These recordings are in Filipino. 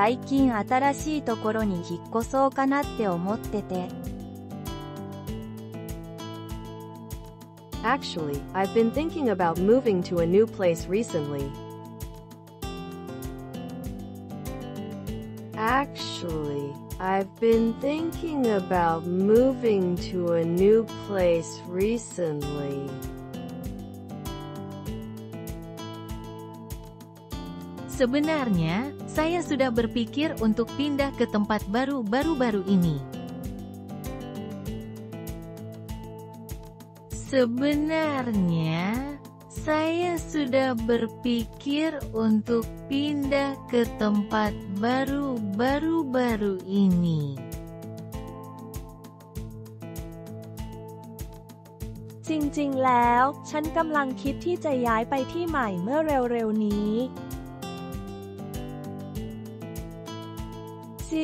最近新しいところに引っ越そうかなって思ってて。Actually, I've been thinking about moving to a new place recently. Actually, I've been thinking about moving to a new place recently. Sebenarnya, saya sudah berpikir untuk pindah ke tempat baru-baru ini. Sebenarnya, saya sudah berpikir untuk pindah ke tempat baru-baru ini. จริงๆแล้วฉันกำลังคิดที่จะย้ายไปที่ใหม่เมื่อเร็วๆนี้จ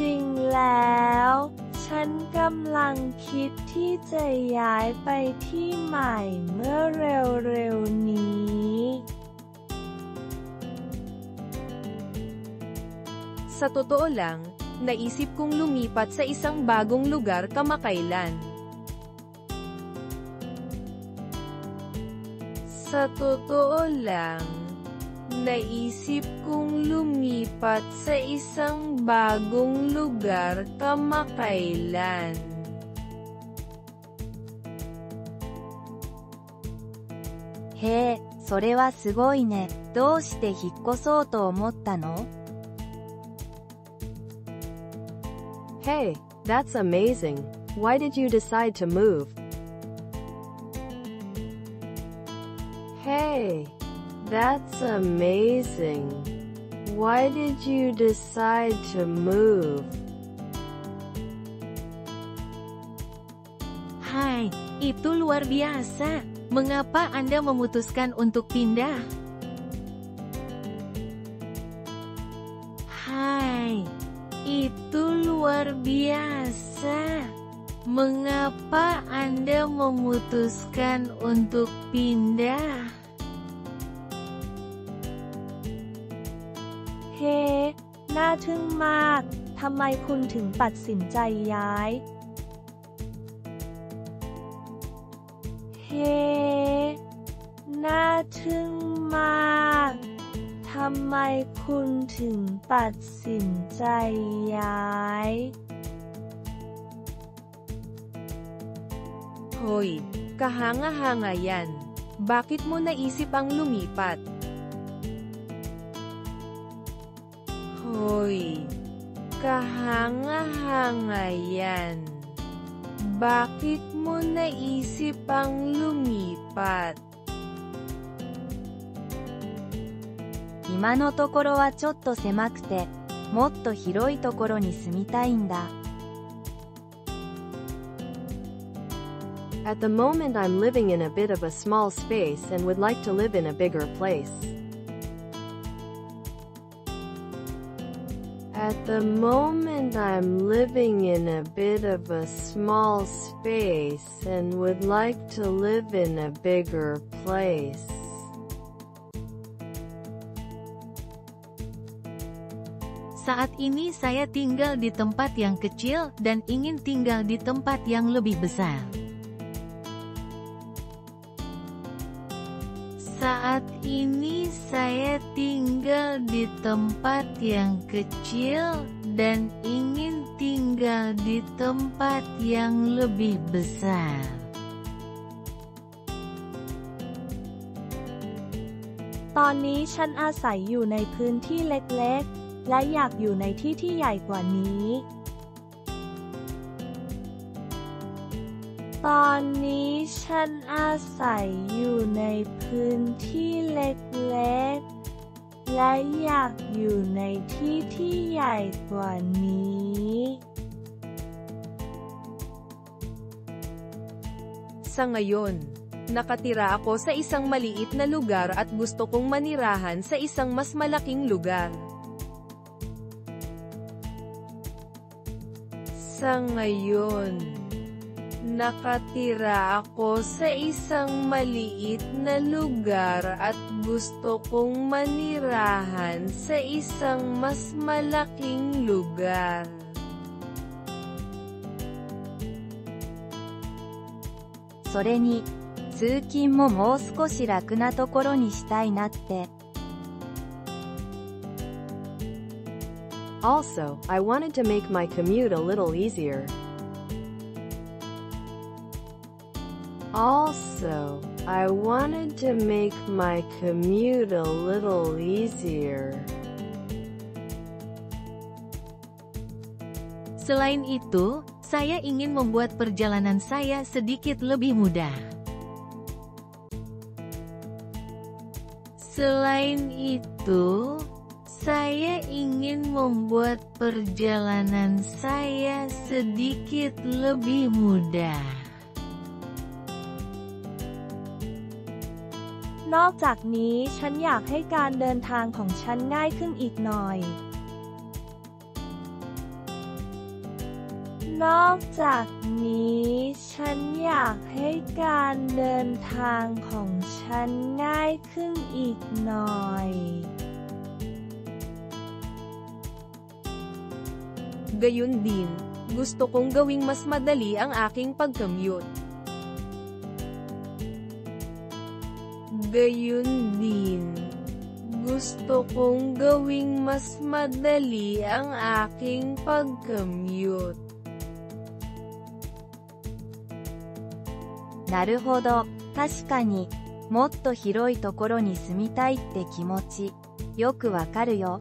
ริงๆแล้วฉันกำลังคิดที่จะย้ายไปที่ใหม่เมื่อเร็วๆนี้ Sa totoo lang, naisip kong lumipat sa isang bagong lugar kamakailan. Sa totoo lang, naisip kong lumipat sa isang bagong lugar kamakailan. Hey, それはすごいね。どうして引っ越そうと思ったの? Hey, that's amazing. Why did you decide to move? Hey, that's amazing. Why did you decide to move? Hai, itu luar biasa. Mengapa Anda memutuskan untuk pindah? Hai, itu luar biasa. Mengapa Anda memutuskan untuk pindah? เฮ้ น่าทึ่งมาก ทำไมคุณถึงตัดสินใจย้าย เฮ้ น่าทึ่งมาก ทำไมคุณถึงตัดสินใจย้าย Hoy, kahanga-hanga yan. Bakit mo naisip ang lumipat? Hoy, kahanga-hanga yan. Bakit mo naisip ang lumipat? 今のところはちょっと狭くて、もっと広いところに住みたいんだ。At the moment I'm living in a bit of a small space and would like to live in a bigger place. At the moment I'm living in a bit of a small space and would like to live in a bigger place. Saat ini saya tinggal di tempat yang kecil dan ingin tinggal di tempat yang lebih besar. Saat ini saya tinggal di tempat yang kecil dan ingin tinggal di tempat yang lebih besar. ตอนนี้ฉันอาศัยอยู่ในพื้นที่เล็กๆ และอยากอยู่ในที่ที่ใหญ่กว่านี้ ตอนนี้ฉันอาศัยอยู่ในพื้นที่เล็กๆ และอยากอยู่ในที่ที่ใหญ่กว่านี้ Sa ngayon, nakatira ako sa isang maliit na lugar at gusto kong manirahan sa isang mas malaking lugar. Sa ngayon, nakatira ako sa isang maliit na lugar at Gusto kong manirahan sa isang mas malaking lugar. それに、通勤ももう少し楽なところにしたいなって。Also, I wanted to make my commute a little easier. Also, I wanted to make my commute a little easier. Selain itu, saya ingin membuat perjalanan saya sedikit lebih mudah. Selain itu, saya ingin membuat perjalanan saya sedikit lebih mudah. นอกจากนี้ฉันอยากให้การเดินทางของฉันง่ายขึ้นอีกหน่อย นอกจากนี้ฉันอยากให้การเดินทางของฉันง่ายขึ้นอีกหน่อย Gayun din, gusto kong gawing mas madali ang aking pag-commute. Gayun din, gusto kong gawing mas madali ang aking pag-commute. なるほど、確かに、もっと広いところに住みたいって気持ち、よくわかるよ。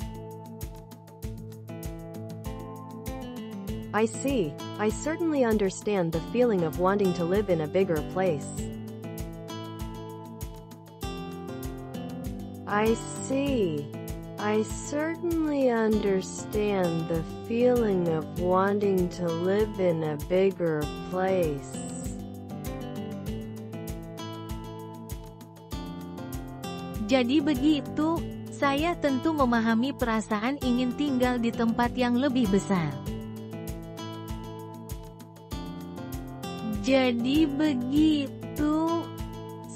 I see. I certainly understand the feeling of wanting to live in a bigger place. I see. I certainly understand the feeling of wanting to live in a bigger place. Jadi begitu, saya tentu memahami perasaan ingin tinggal di tempat yang lebih besar. Jadi begitu,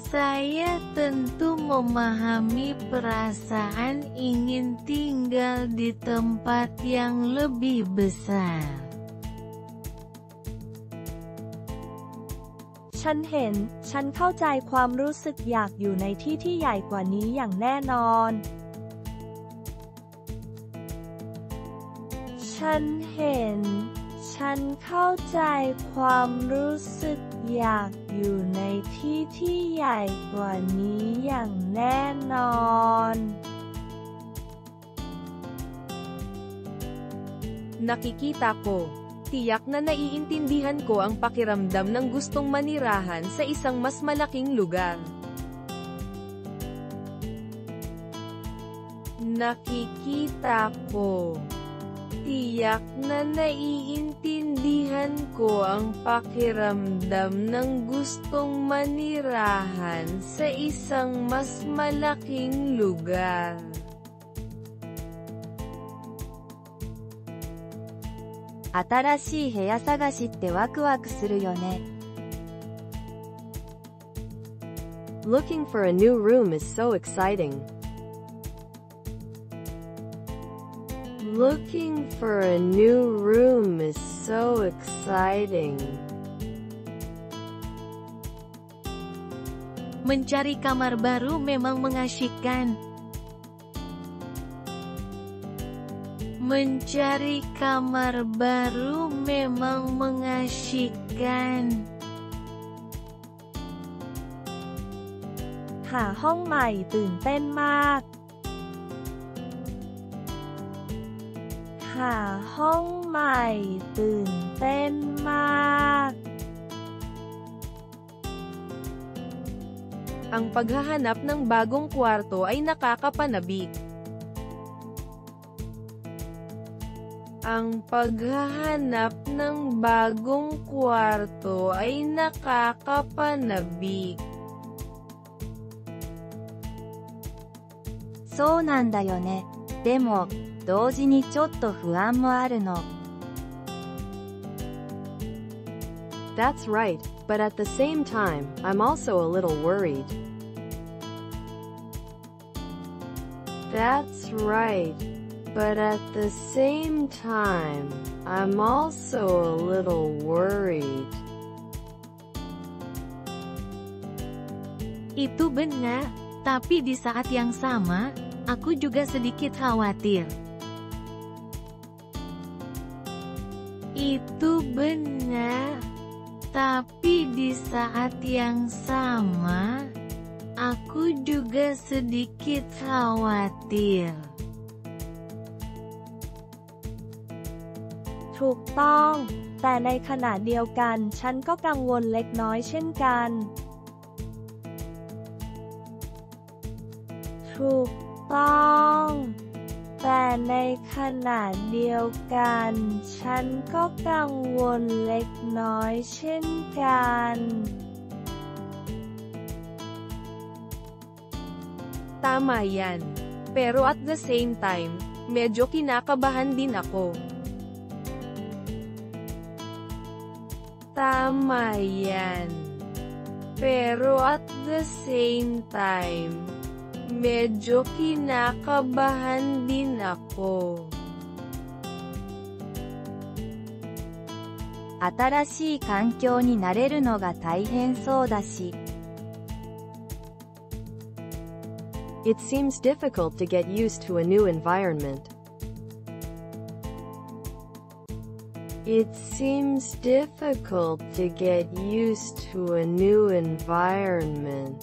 saya tentu memahami perasaan ingin tinggal di tempat yang lebih besar. ฉันเข้าใจความรู้สึกอยากอยู่ในที่ที่ใหญ่กว่านี้อย่างแน่นอน ฉันเข้าใจความรู้สึกอยากอยู่ในที่ที่ใหญ่กว่านี้อย่างแน่นอน Nakikita ko. Tiyak na naiintindihan ko ang pakiramdam ng gustong manirahan sa isang mas malaking lugar. Nakikita ko. Tiyak na naiintindihan ko ang pakiramdam ng gustong manirahan sa isang mas malaking lugar. 新しい部屋探しってワクワクするよね。Looking for a new room is so exciting. Looking for a new room is so exciting. Mencari kamar baru memang mengasyikkan. Mencari kamar baru memang mengasyikkan. หาห้องใหม่ตื่นเต้นมาก หาห้องใหม่ตื่นเต้นมาก Ang paghahanap ng bagong kwarto ay nakakapanabik. Ang paghahanap ng bagong kwarto ay nakakapanabik. そうなんだよね。でも、同時にちょっと不安もあるの。That's right, but at the same time, I'm also a little worried. That's right. But at the same time, I'm also a little worried. Itu benar, tapi di saat yang sama, aku juga sedikit khawatir. Itu benar, tapi di saat yang sama, aku juga sedikit khawatir. ถูกต้อง แต่ในขณะเดียวกันฉันก็กังวลเล็กน้อยเช่นกัน ถูกต้อง แต่ในขณะเดียวกันฉันก็กังวลเล็กน้อยเช่นกัน Tama yan. Pero at the same time, medyo kinakabahan din ako. Tama yan. Pero at the same time, medyo kinakabahan din ako. 新しい環境に慣れるのが大変そうだし。It seems difficult to get used to a new environment. It seems difficult to get used to a new environment.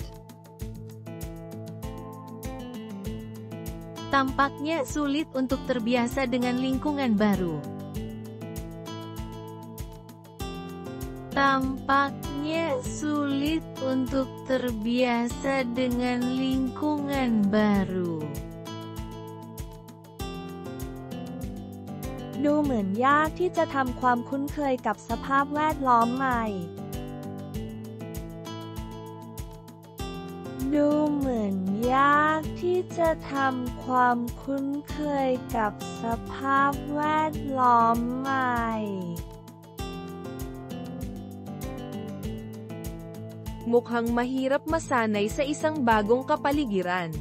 Tampaknya sulit untuk terbiasa dengan lingkungan baru. Tampaknya sulit untuk terbiasa dengan lingkungan baru. ดูเหมือนยากที่จะทำความคุ้นเคยกับสภาพแวดล้อมใหม่ ดูเหมือนยากที่จะทำความคุ้นเคยกับสภาพแวดล้อมใหม่ Mukhang mahirap masanay sa isang bagong kapaligiran.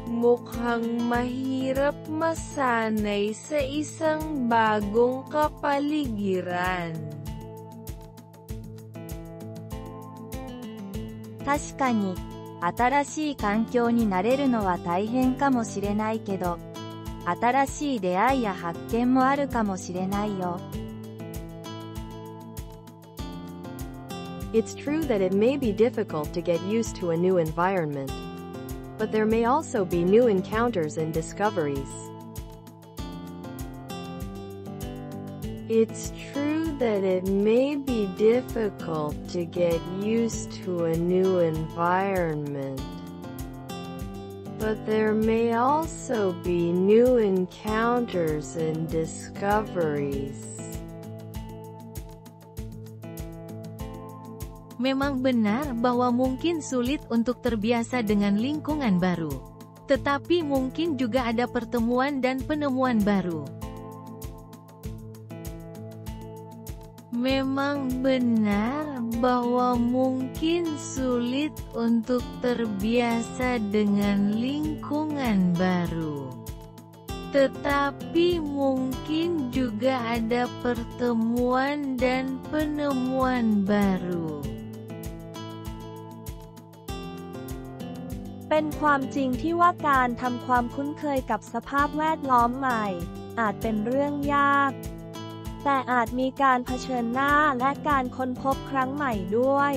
Mukhang mahirap masanay sa isang bagong kapaligiran. 確かに、新しい環境に慣れるのは大変かもしれないけど、新しい出会いや発見もあるかもしれないよ。It's true that it may be difficult to get used to a new environment. But there may also be new encounters and discoveries. It's true that it may be difficult to get used to a new environment. But there may also be new encounters and discoveries. Memang benar bahwa mungkin sulit untuk terbiasa dengan lingkungan baru. Tetapi mungkin juga ada pertemuan dan penemuan baru. Memang benar bahwa mungkin sulit untuk terbiasa dengan lingkungan baru. Tetapi mungkin juga ada pertemuan dan penemuan baru. เป็นความจริงที่ว่าการทำความคุ้นเคยกับสภาพแวดล้อมใหม่อาจเป็นเรื่องยากแต่อาจมีการเผชิญหน้าและการค้นพบครั้งใหม่ด้วย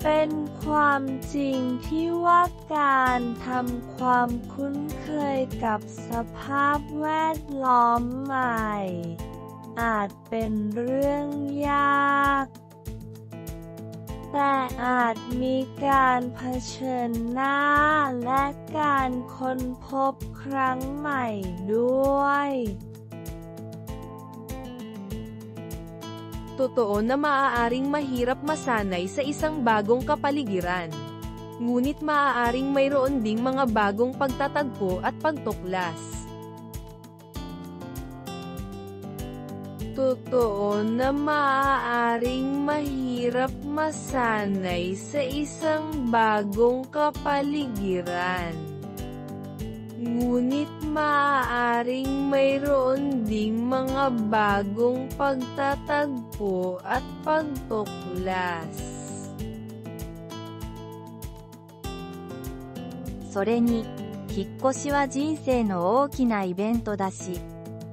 เป็นความจริงที่ว่าการทำความคุ้นเคยกับสภาพแวดล้อมใหม่อาจเป็นเรื่องยากแต่อาจมีการเผชิญหน้าและการค้นพบครั้งใหม่ด้วย Totoo na maaaring mahirap masanay sa isang bagong kapaligiran. Ngunit maaaring mayroon ding mga bagong pagtatagpo at pagtuklas. totoo na maaaring mahirap masanay sa isang bagong kapaligiran. Ngunit maaaring mayroon ding mga bagong pagtatagpo at pagtuklas. それに、引っ越しは人生の大きなイベントだし、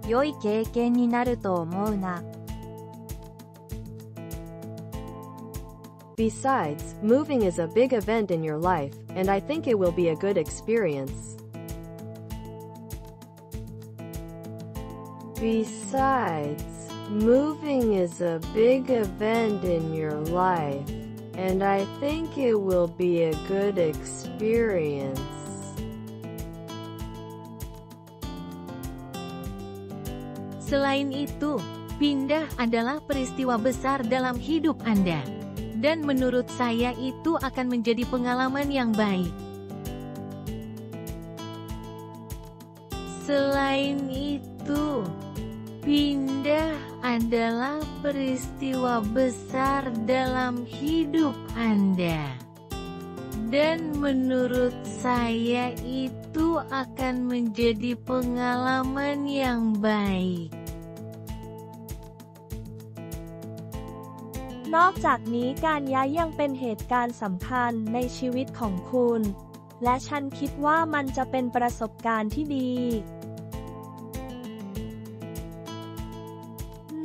良い経験になると思うな。Besides, moving is a big event in your life, and I think it will be a good experience. Besides, moving is a big event in your life, and I think it will be a good experience. Selain itu, pindah adalah peristiwa besar dalam hidup Anda. Dan menurut saya itu akan menjadi pengalaman yang baik. Selain itu, pindah adalah peristiwa besar dalam hidup Anda. Dan menurut saya itu akan menjadi pengalaman yang baik. นอกจากนี้การย้ายยังเป็นเหตุการณ์สำคัญในชีวิตของคุณ และฉันคิดว่ามันจะเป็นประสบการณ์ที่ดี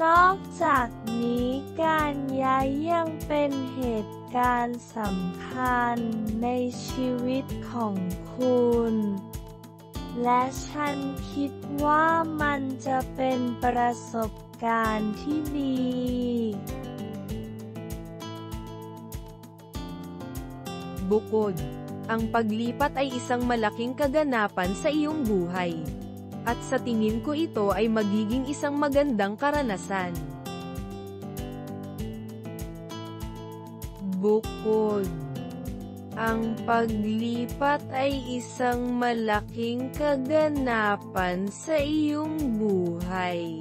นอกจากนี้การย้ายยังเป็นเหตุการณ์สำคัญในชีวิตของคุณ และฉันคิดว่ามันจะเป็นประสบการณ์ที่ดี Bukod, ang paglipat ay isang malaking kaganapan sa iyong buhay. At sa tingin ko ito ay magiging isang magandang karanasan. Bukod, ang paglipat ay isang malaking kaganapan sa iyong buhay.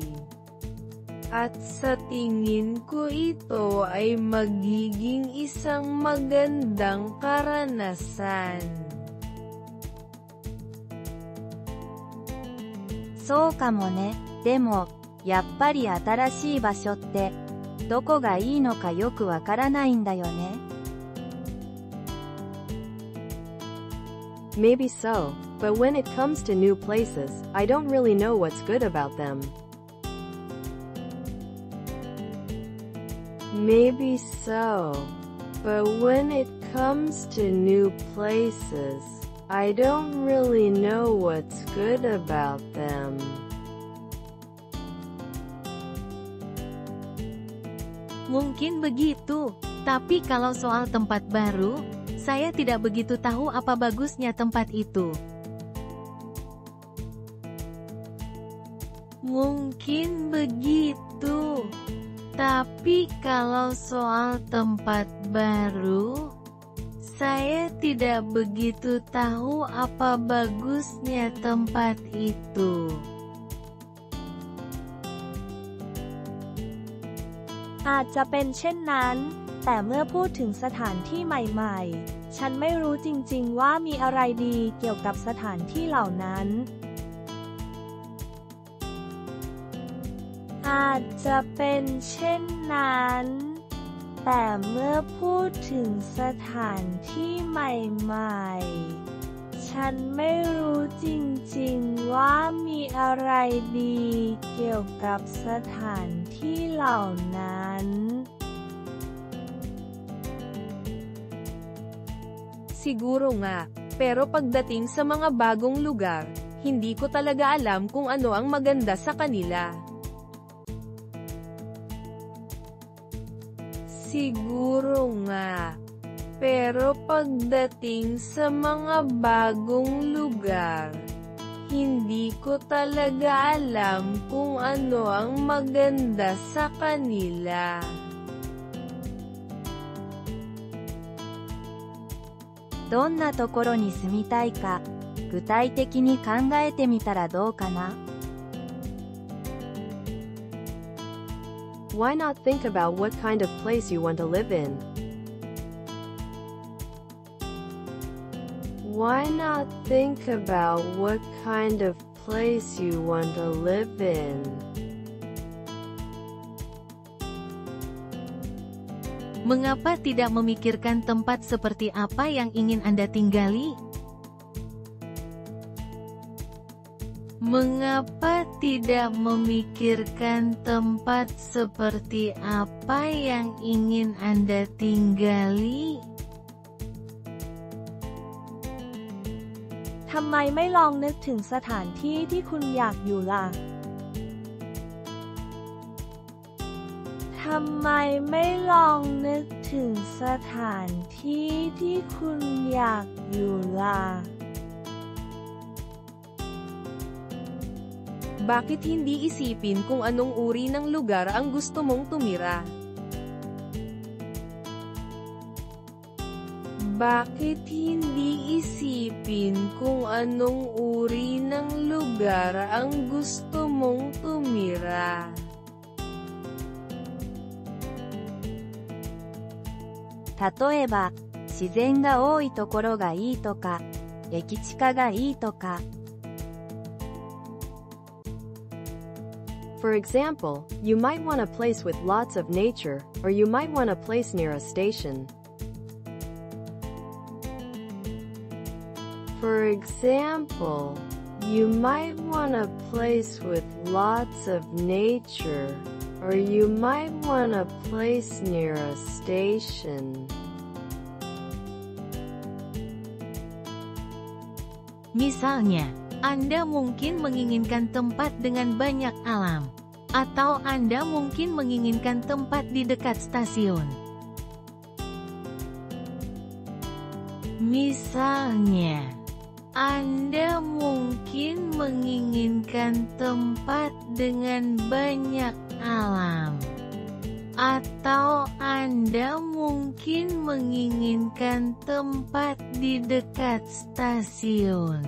At sa tingin ko ito ay magiging isang magandang karanasan. そうかもね。でも、やっぱり新しい場所って、どこがいいのかよくわからないんだよね。Maybe so, but when it comes to new places, I don't really know what's good about them. Maybe so, but when it comes to new places, I don't really know what's good about them. Mungkin begitu, tapi kalau soal tempat baru, saya tidak begitu tahu apa bagusnya tempat itu. Mungkin begitu. Tapi kalau soal tempat baru, saya tidak begitu tahu apa bagusnya tempat itu. อาจจะเป็นเช่นนั้น แต่เมื่อพูดถึงสถานที่ใหม่ๆ ฉันไม่รู้จริงๆว่ามีอะไรดีเกี่ยวกับสถานที่เหล่านั้น อาจจะเป็นเช่นนั้น แต่เมื่อพูดถึงสถานที่ใหม่ๆ ฉันไม่รู้จริงๆว่ามีอะไรดีเกี่ยวกับสถานที่เหล่านั้น Siguro nga, pero pagdating sa mga bagong lugar, hindi ko talaga alam kung ano ang maganda sa kanila. Siguro nga, pero pagdating sa mga bagong lugar, hindi ko talaga alam kung ano ang maganda sa kanila. どんなところに住みたいか、具体的に考えてみたらどうかな。Why not think about what kind of place you want to live in? Why not think about what kind of place you want to live in? Mengapa tidak memikirkan tempat seperti apa yang ingin Anda tinggali? Mengapa tidak memikirkan tempat seperti apa yang ingin Anda tinggali? ทำไมไม่ลองนึกถึงสถานที่ที่คุณอยากอยู่ล่ะ ทำไมไม่ลองนึกถึงสถานที่ที่คุณอยากอยู่ล่ะ Bakit hindi isipin kung anong uri ng lugar ang gusto mong tumira? Bakit hindi isipin kung anong uri ng lugar ang gusto mong tumira? 例えば、自然が多いところがいいとか、駅近がいいとか。For example, you might want a place with lots of nature, or you might want a place near a station. For example, you might want a place with lots of nature, or you might want a place near a station. Misalnya, Anda mungkin menginginkan tempat dengan banyak alam, atau Anda mungkin menginginkan tempat di dekat stasiun. Misalnya, Anda mungkin menginginkan tempat dengan banyak alam, atau Anda mungkin menginginkan tempat di dekat stasiun.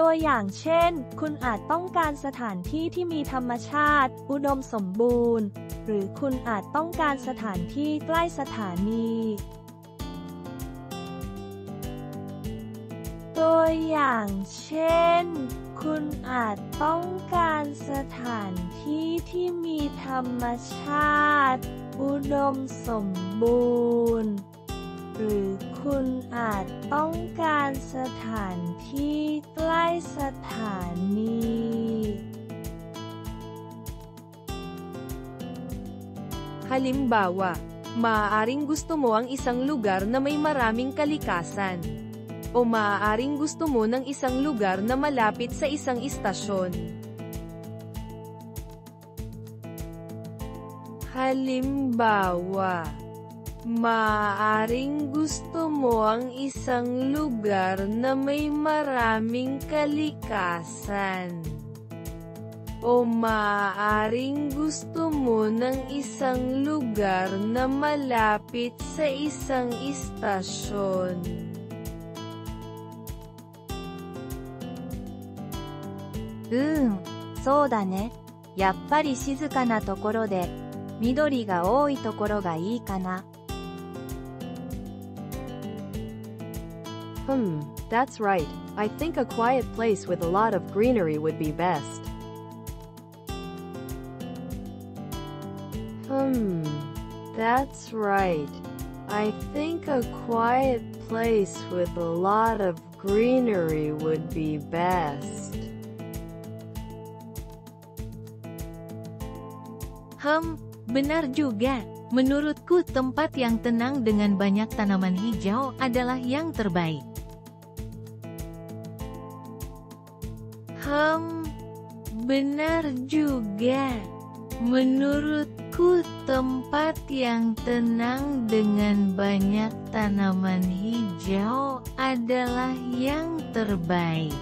ตัวอย่างเช่น คุณอาจต้องการสถานที่ที่มีธรรมชาติอุดมสมบูรณ์ หรือคุณอาจต้องการสถานที่ใกล้สถานี ตัวอย่างเช่น คุณอาจต้องการสถานที่ที่มีธรรมชาติอุดมสมบูรณ์ หรือคุณอาจต้องการสถานที่ใกล้สถานี Halimbawa, maaaring gusto mo ang isang lugar na may maraming kalikasan. O maaaring gusto mo ng isang lugar na malapit sa isang istasyon. Halimbawa, maaaring gusto mo ang isang lugar na may maraming kalikasan. O maaaring gusto mo ng isang lugar na malapit sa isang istasyon. そうだね。やっぱり静かなところで、緑が多いところがいいかな。That's right. I think a quiet place with a lot of greenery would be best. That's right. I think a quiet place with a lot of greenery would be best. Benar juga. Menurutku tempat yang tenang dengan banyak tanaman hijau adalah yang terbaik. Benar juga. Menurutku tempat yang tenang dengan banyak tanaman hijau adalah yang terbaik.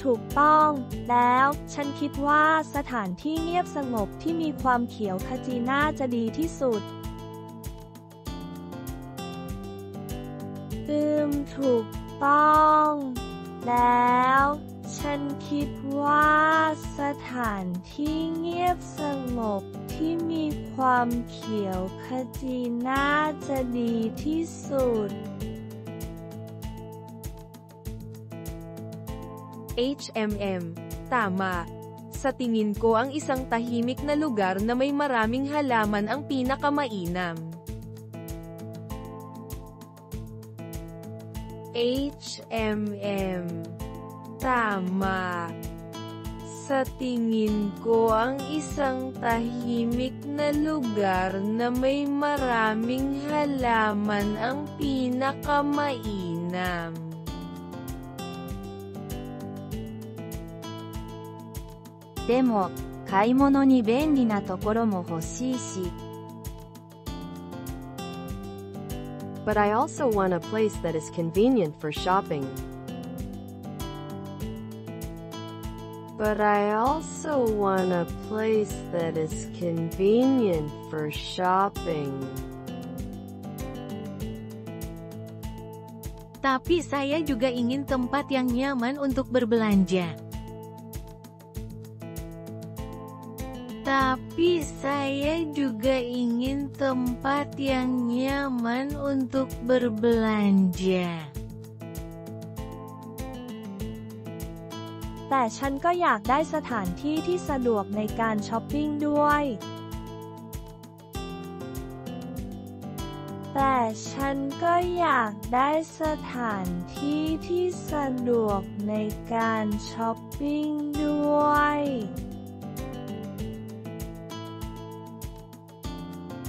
ถูกต้องแล้วฉันคิดว่าสถานที่เงียบสงบที่มีความเขียวขจีน่าจะดีที่สุด ถูกต้อง แล้วฉันคิดว่าสถานที่เงียบสงบที่มีความเขียวขจีน่าจะดีที่สุด Tama. Sa tingin ko ang isang tahimik na lugar na may maraming halaman ang pinakamainam. Tama. Sa tingin ko ang isang tahimik na lugar na may maraming halaman ang pinakamainam. Demo, 買い物に便利なところも欲しいし。But I also want a place that is convenient for shopping. But I also want a place that is convenient for shopping. Tapi saya juga ingin tempat yang nyaman untuk berbelanja. Tapi saya juga ingin tempat yang nyaman untuk berbelanja. แต่ฉันก็อยากได้สถานที่ที่สะดวกในการช้อปปิ้งด้วย แต่ฉันก็อยากได้สถานที่ที่สะดวกในการช้อปปิ้งด้วย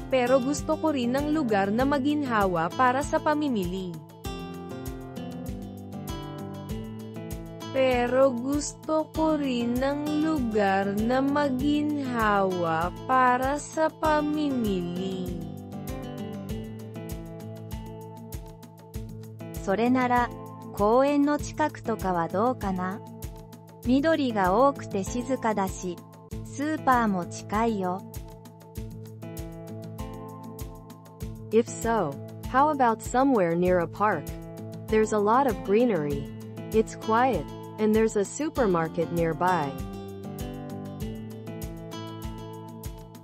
Pero gusto ko rin ng lugar na maginhawa para sa pamimili. Pero gusto ko rin ng lugar na maginhawa para sa pamimili. それなら、公園の近くとかはどうかな？緑が多くて静かだし、スーパーも近いよ。If so, how about somewhere near a park? There's a lot of greenery. It's quiet, and there's a supermarket nearby.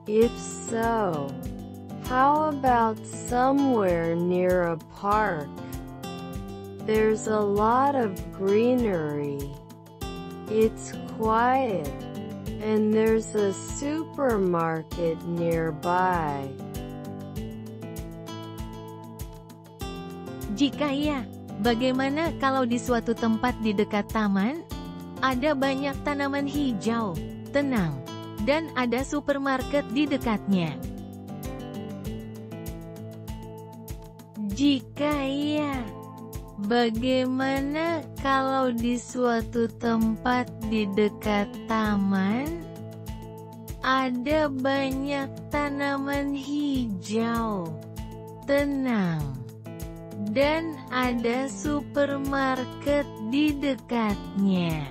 If so, how about somewhere near a park? There's a lot of greenery. It's quiet, and there's a supermarket nearby. Jika iya, bagaimana kalau di suatu tempat di dekat taman? Ada banyak tanaman hijau, tenang, dan ada supermarket di dekatnya. Jika iya, bagaimana kalau di suatu tempat di dekat taman? Ada banyak tanaman hijau, tenang, dan ada supermarket di dekatnya.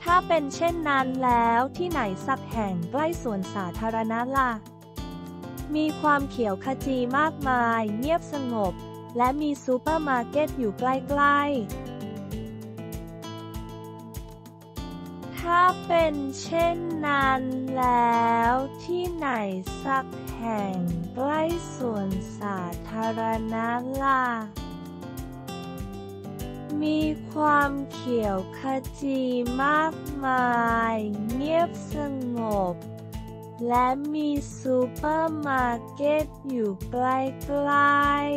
ถ้าเป็นเช่นนั้นแล้วที่ไหนสักแห่งใกล้สวนสาธารณะล่ะ มีความเขียวขจีมากมายเงียบสงบและมีซูเปอร์มาร์เก็ตอยู่ใกล้ๆถ้าเป็นเช่นนั้นแล้วที่ไหนสักแห่งใกล้สวนสาธารณะล่ะ มีความเขียวขจีมากมายเงียบสงบและมีซูเปอร์มาร์เก็ตอยู่ใกล้ๆ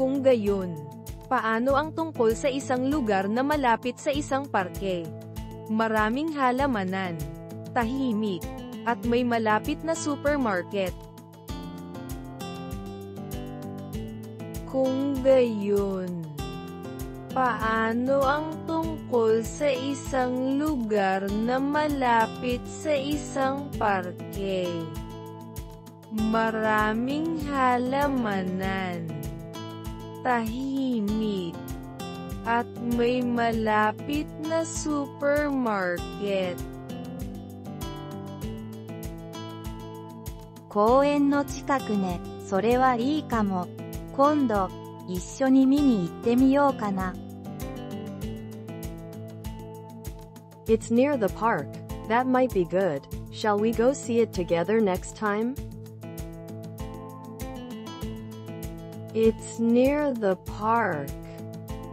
Kung gayon, paano ang tungkol sa isang lugar na malapit sa isang parke? Maraming halamanan, tahimik, at may malapit na supermarket. Kung gayon, paano ang tungkol sa isang lugar na malapit sa isang parke? Maraming halamanan, tahimik, at may malapit na supermarket. 公園の近くね。それはいいかも。今度、一緒に見に行ってみようかな。It's near the park. That might be good. Shall we go see it together next time? It's near the park.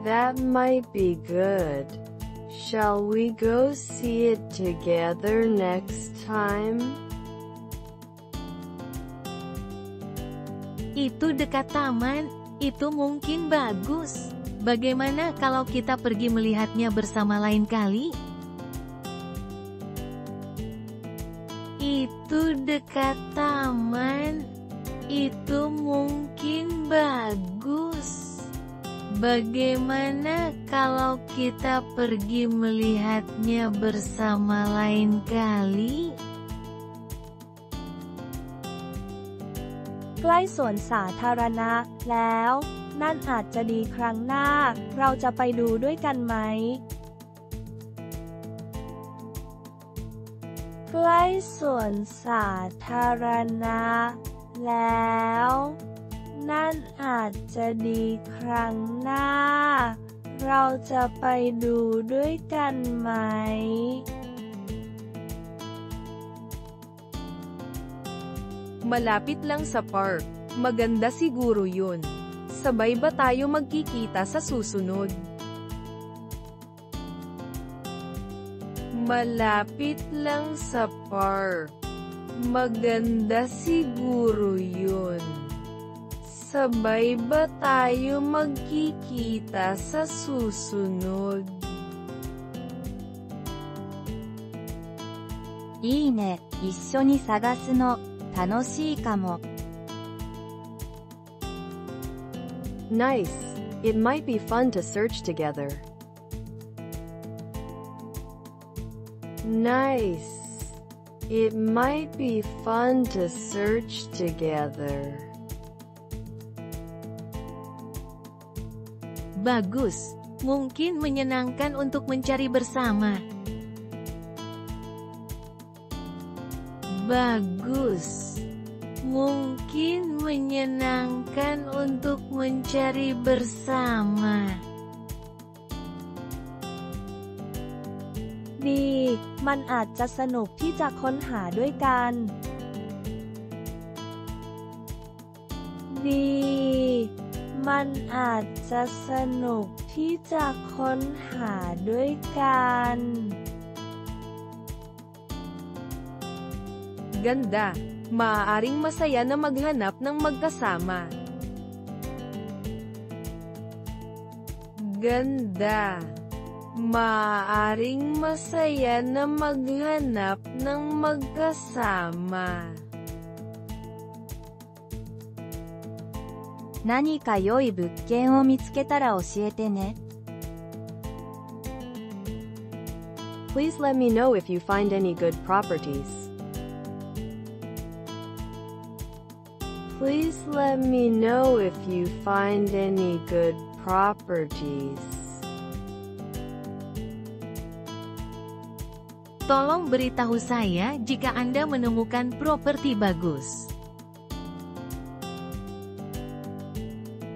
That might be good. Shall we go see it together next time? Itu dekat taman, itu mungkin bagus. Bagaimana kalau kita pergi melihatnya bersama lain kali? Itu dekat taman, itu mungkin bagus. Bagaimana kalau kita pergi melihatnya bersama lain kali? ใกล้สวนสาธารณะแล้ว นั่นอาจจะดีครั้งหน้า เราจะไปดูด้วยกันไหม ใกล้สวนสาธารณะแล้ว นั่นอาจจะดีครั้งหน้า เราจะไปดูด้วยกันไหม Malapit lang sa park. Maganda siguro yun. Sabay ba tayo magkikita sa susunod? Malapit lang sa park. Maganda siguro yun. Sabay ba tayo magkikita sa susunod? いいね、一緒に探すの、楽しいかも。Nice. It might be fun to search together. Nice. It might be fun to search together. Bagus. Mungkin menyenangkan untuk mencari bersama. Bagus. Mungkin menyenangkan untuk mencari bersama. ดี มันอาจจะสนุกที่จะค้นหาด้วยกัน ดี มันอาจจะสนุกที่จะค้นหาด้วยกัน Ganda. Maaaring masaya na maghanap ng magkasama. Ganda. Maaaring masaya na maghanap ng magkasama. 何か良い物件を見つけたら教えてね。Please let me know if you find any good properties. Please let me know if you find any good properties. Tolong beritahu saya jika Anda menemukan properti bagus.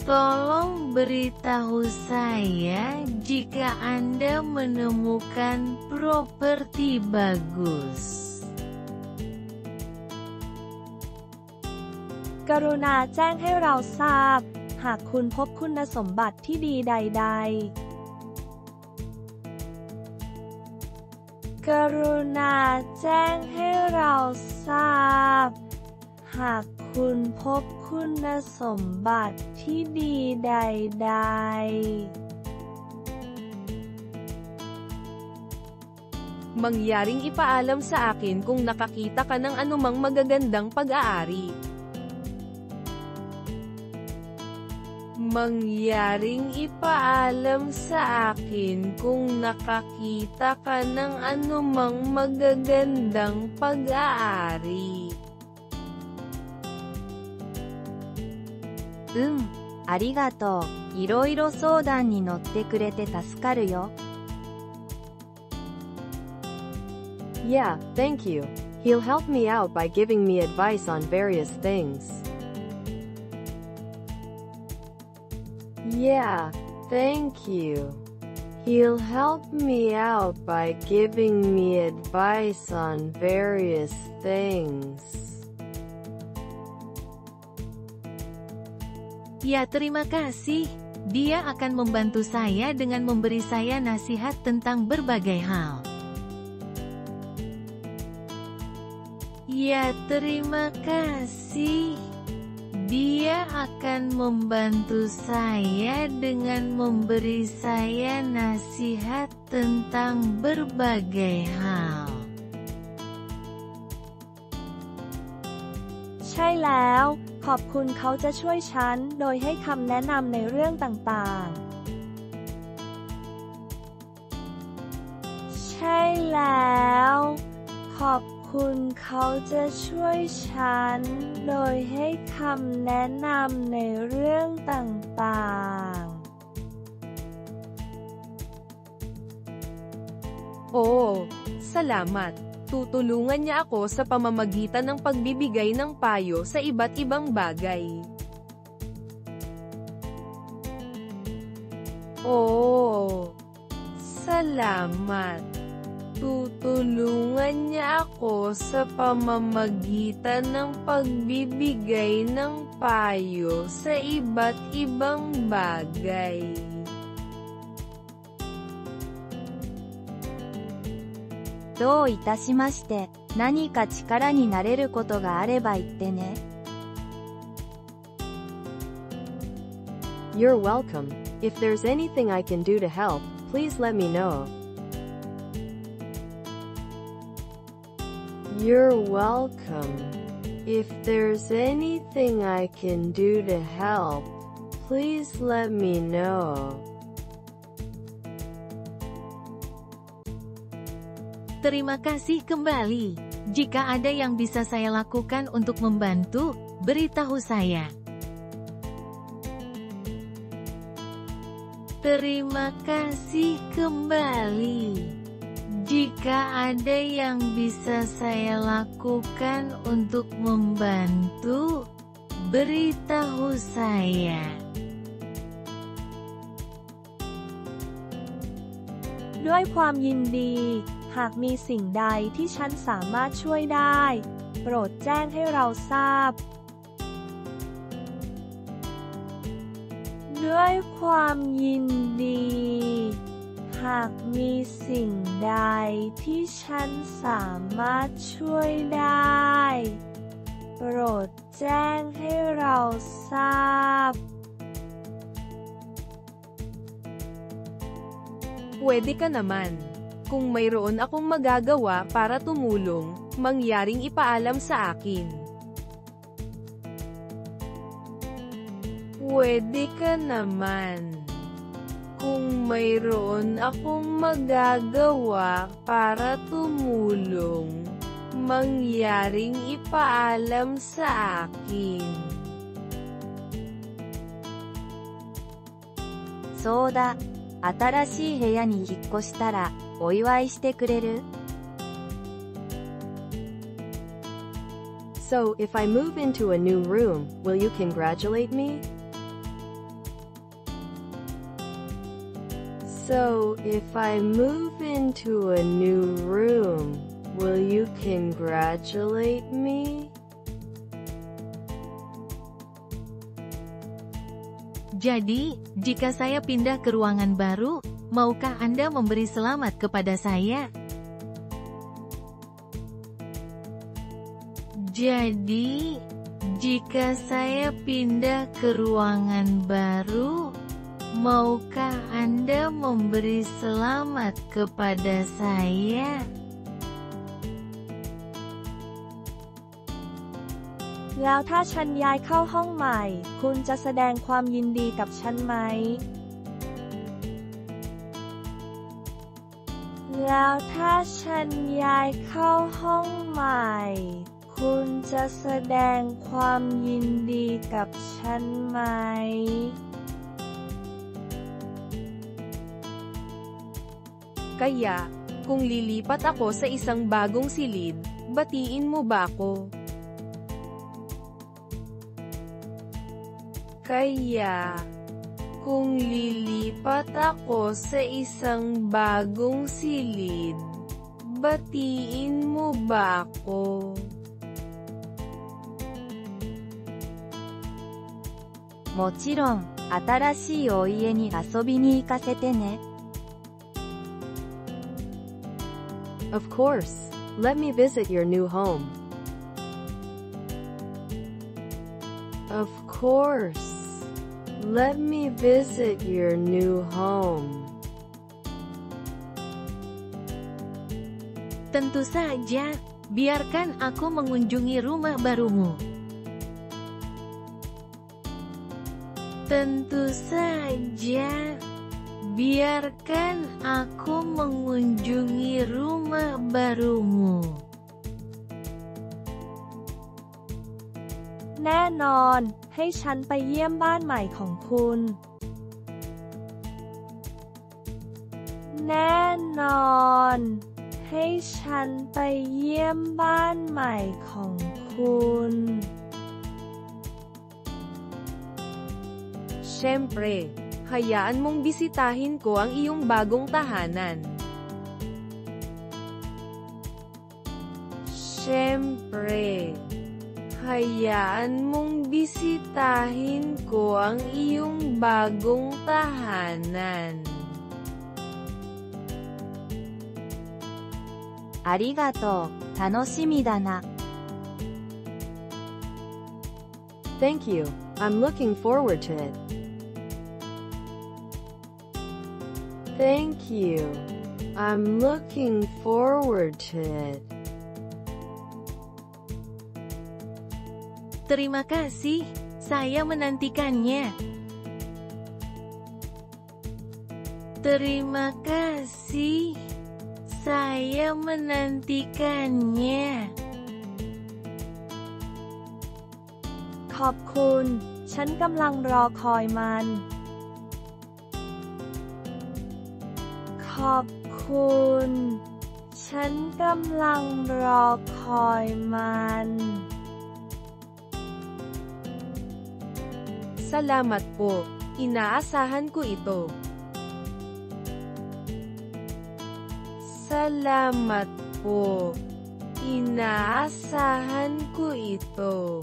Tolong beritahu saya jika Anda menemukan properti bagus. กรุณาแจ้งให้เราทราบ หากคุณพบคุณสมบัติที่ดีใดๆ กรุณาแจ้งให้เราทราบ หากคุณพบคุณสมบัติที่ดีใดๆ Mangyaring ipaalam sa akin kung nakakita ka ng anumang magagandang pag-aari. Mangyaring ipaalam sa akin kung nakakita ka ng anumang magagandang pag-aari. ありがとう。いろいろ相談に乗ってくれて助かるよ。Yeah, thank you. He'll help me out by giving me advice on various things. Yeah, thank you. He'll help me out by giving me advice on various things. Ya, terima kasih. Dia akan membantu saya dengan memberi saya nasihat tentang berbagai hal. Ya, terima kasih. Dia akan membantu saya dengan memberi saya nasihat tentang berbagai hal. ใช่แล้ว ขอบคุณเขาจะช่วยฉันโดยให้คำแนะนำในเรื่องต่างๆ ใช่แล้ว ขอบคุณเขาจะช่วยฉันโดยให้คำแนะนำในเรื่องต่างๆ Oo, salamat. Tutulungan niya ako sa pamamagitan ng pagbibigay ng payo sa iba't ibang bagay. Oo, salamat. Tutulungan niya ako sa pamamagitan ng pagbibigay ng payo sa iba't ibang bagay. どういたしまして、何か力になれることがあれば言ってね。You're welcome. If there's anything I can do to help, please let me know. You're welcome. If there's anything I can do to help, please let me know. Terima kasih kembali. Jika ada yang bisa saya lakukan untuk membantu, beritahu saya. Terima kasih kembali. Jika ada yang bisa saya lakukan untuk membantu, beritahu saya. ด้วยความยินดี หากมีสิ่งใดที่ฉันสามารถช่วยได้ โปรดแจ้งให้เราทราบ ด้วยความยินดี หากมีสิ่งใดที่ฉันสามารถช่วยได้ โปรดแจ้งให้เราทราบ Pwede ka naman. Kung mayroon akong magagawa para tumulong, mangyaring ipaalam sa akin. Pwede ka naman. Kung mayroon akong magagawa para tumulong, mangyaring ipaalam sa akin. そうだ。新しい部屋に引っ越したら、お祝いしてくれる？ So, if I move into a new room, will you congratulate me? So, if I move into a new room, will you congratulate me? Jadi, jika saya pindah ke ruangan baru, maukah Anda memberi selamat kepada saya? Jadi, jika saya pindah ke ruangan baru, maukah Anda memberi selamat kepada saya? แล้วถ้าฉันย้ายเข้าห้องใหม่ คุณจะแสดงความยินดีกับฉันไหม แล้วถ้าฉันย้ายเข้าห้องใหม่ คุณจะแสดงความยินดีกับฉันไหม Kaya, kung lilipat ako sa isang bagong silid, batiin mo ba ako? Kaya, Kung lilipat ako sa isang bagong silid, batiin mo ba ako? もちろん、新しいお家に遊びに行かせてね。Of course. Let me visit your new home. Of course. Let me visit your new home. Tentu saja, biarkan aku mengunjungi rumah barumu. Tentu saja, biarkan aku mengunjungi rumah barumu. แน่นอนให้ฉันไปเยี่ยมบ้านใหม่ของคุณ แน่นอนให้ฉันไปเยี่ยมบ้านใหม่ของคุณ Siyempre, hayaan mong bisitahin ko ang iyong bagong tahanan. Siyempre, hayaan mong bisitahin ko ang iyong bagong tahanan. ありがとう、楽しみだな。Thank you. I'm looking forward to it. Thank you. I'm looking forward to it. Terima kasih, saya menantikannya. Terima kasih, saya menantikannya. ขอบคุณ ฉันกำลังรอคอยมัน ขอบคุณ ฉันกำลังรอคอยมัน Salamat po. Inaasahan ko ito. Salamat po. Inaasahan ko ito.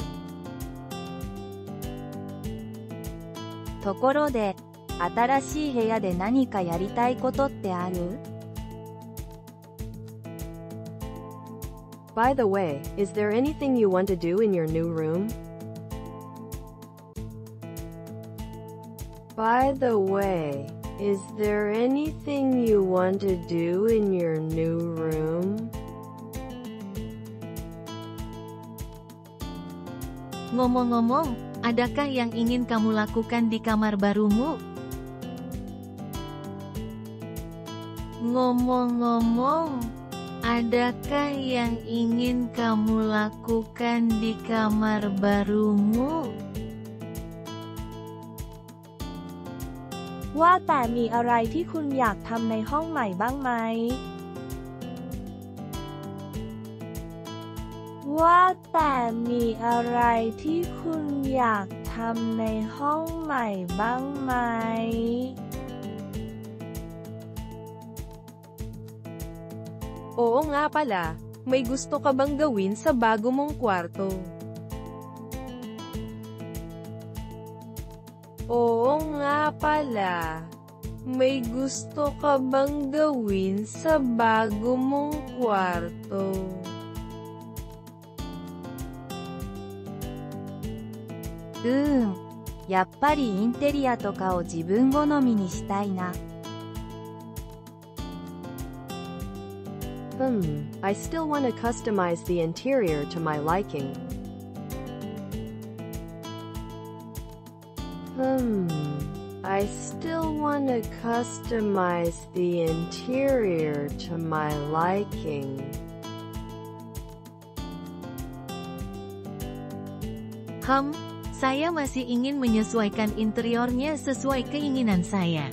ところで、新しい部屋で何かやりたいことってある？ By the way, is there anything you want to do in your new room? By the way, is there anything you want to do in your new room? Ngomong-ngomong, adakah yang ingin kamu lakukan di kamar barumu? Ngomong-ngomong, adakah yang ingin kamu lakukan di kamar barumu? ว่าแต่มีอะไรที่คุณอยากทำในห้องใหม่บ้างไหม ว่าแต่มีอะไรที่คุณอยากทำในห้องใหม่บ้างไหม Oo nga pala, may gusto ka bang gawin sa bago mong kwarto? Oo nga pala, may gusto ka bang gawin sa bago mong kwarto? やっぱりインテリアとかを自分好みにしたいな。I still want to customize the interior to my liking. I still want to customize the interior to my liking. Saya masih ingin menyesuaikan interiornya sesuai keinginan saya.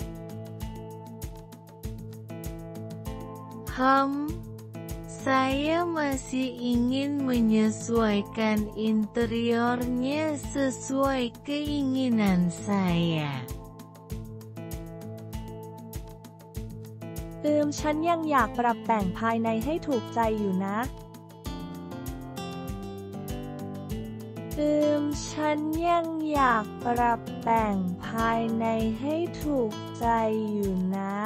Saya masih ingin menyesuaikan interiornya sesuai keinginan saya. ฉันยังอยากปรับแต่งภายในให้ถูกใจอยู่นะ ฉันยังอยากปรับแต่งภายในให้ถูกใจอยู่นะ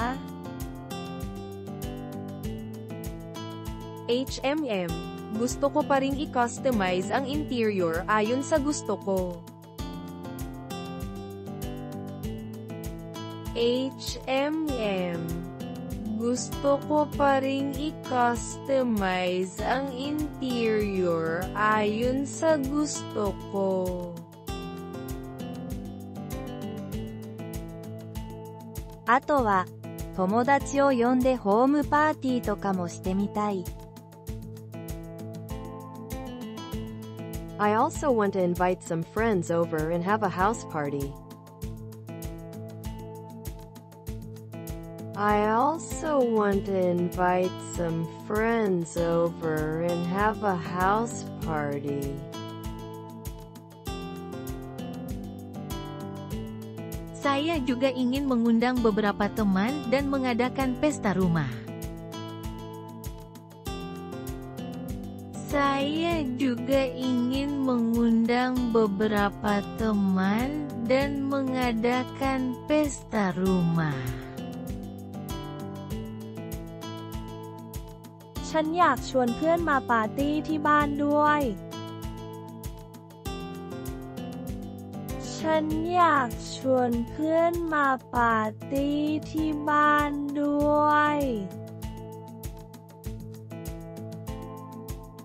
gusto ko pa ring i-customize ang interior ayon sa gusto ko. Gusto ko pa ring i-customize ang interior ayon sa gusto ko. Ato wa, 友達を呼んでホームパーティーとかもしてみたい。I also want to invite some friends over and have a house party. I also want to invite some friends over and have a house party. Saya juga ingin mengundang beberapa teman dan mengadakan pesta rumah. Saya juga ingin mengundang beberapa teman dan mengadakan pesta rumah. ฉันอยากชวนเพื่อนมาปาร์ตี้ที่บ้านด้วย ฉันอยากชวนเพื่อนมาปาร์ตี้ที่บ้านด้วย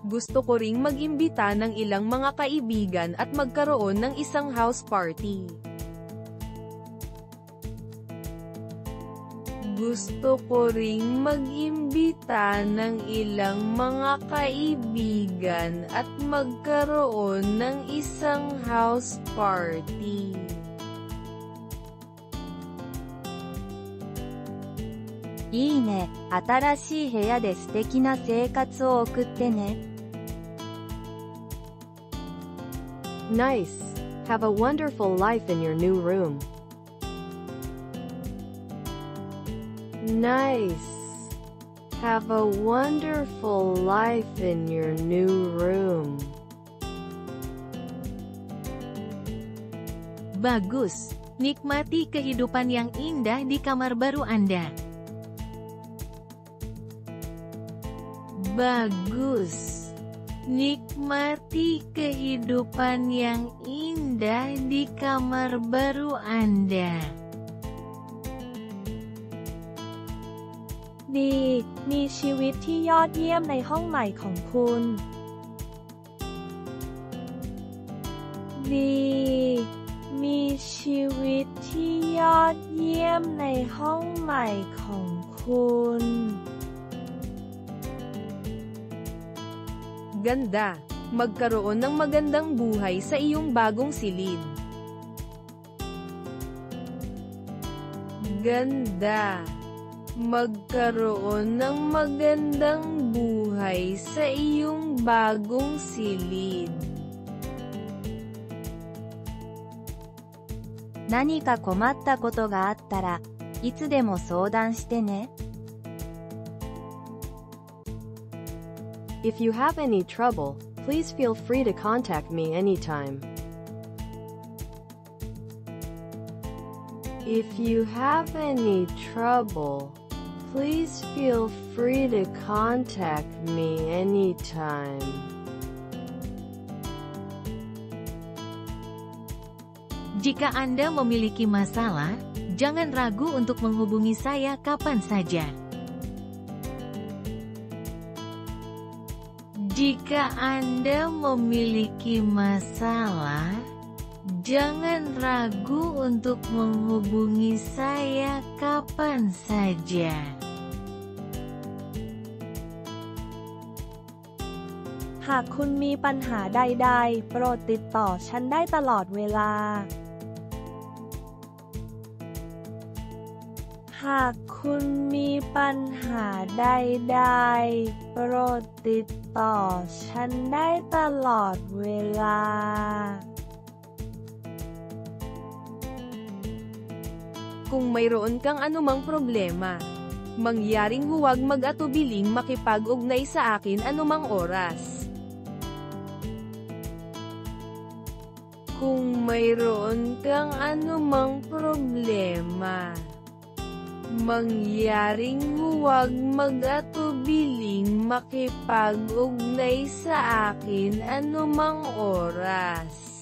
Gusto ko ring mag-imbita ng ilang mga kaibigan at magkaroon ng isang house party. Gusto ko ring mag-imbita ng ilang mga kaibigan at magkaroon ng isang house party. Iine, 新しい部屋で素敵な生活を送ってね。Nice. Have a wonderful life in your new room. Nice. Have a wonderful life in your new room. Bagus. Nikmati kehidupan yang indah di kamar baru Anda. Bagus. Nikmati kehidupan yang indah di kamar baru Anda. ดี มีชีวิตที่ยอดเยี่ยมในห้องใหม่ของคุณ ดี มีชีวิตที่ยอดเยี่ยมในห้องใหม่ของคุณ Ganda. Magkaroon ng magandang buhay sa iyong bagong silid. Ganda. Magkaroon ng magandang buhay sa iyong bagong silid. 何か困ったことがあったら、いつでも相談してね。If you have any trouble, please feel free to contact me anytime. If you have any trouble, please feel free to contact me anytime. Jika Anda memiliki masalah, jangan ragu untuk menghubungi saya kapan saja. Jika Anda memiliki masalah, jangan ragu untuk menghubungi saya kapan saja. หากคุณมีปัญหาใดๆ โปรดติดต่อฉันได้ตลอดเวลา หากคุณมีปัญหาใดๆ โปรดติดต่อฉันได้ตลอดเวลา Kung mayroon kang anumang problema, Mangyaring huwag mag-atubiling makipag-ugnay sa akin anumang oras. Kung mayroon kang anumang problema, mangyaring huwag mag-atubiling makipag-ugnay sa akin anumang oras.